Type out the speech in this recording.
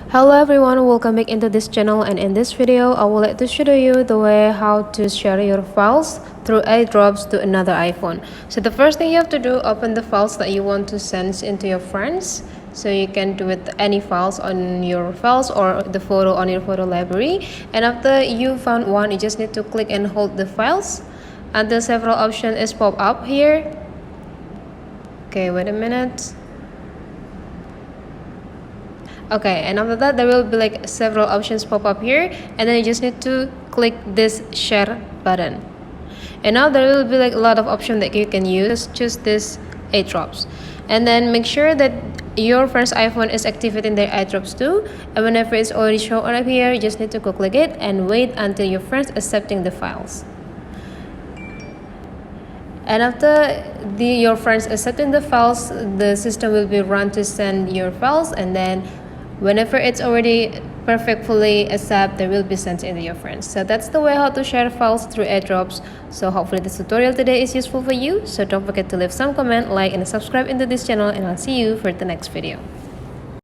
Hello everyone, welcome back into this channel, and in this video I would like to show you the way how to share your files through airdrops to another iPhone. So the first thing you have to do, open the files that you want to send into your friends. So you can do it any files on your files or the photo on your photo library, and after you found one, you just need to click and hold the files until several options is pop up here. Okay, wait a minute. Okay, and after that there will be like several options pop up here, and then you just need to click this share button. And now there will be like a lot of options that you can use. Choose this airdrops, and then make sure that your friend's iPhone is activating their airdrops too, and whenever it's already shown up here, you just need to go click it and wait until your friend's accepting the files. And after your friends accepting the files, the system will be run to send your files, and then whenever it's already perfectly accepted, they will be sent into your friends. So that's the way how to share files through airdrops. So hopefully this tutorial today is useful for you. So don't forget to leave some comment, like, and subscribe into this channel, and I'll see you for the next video.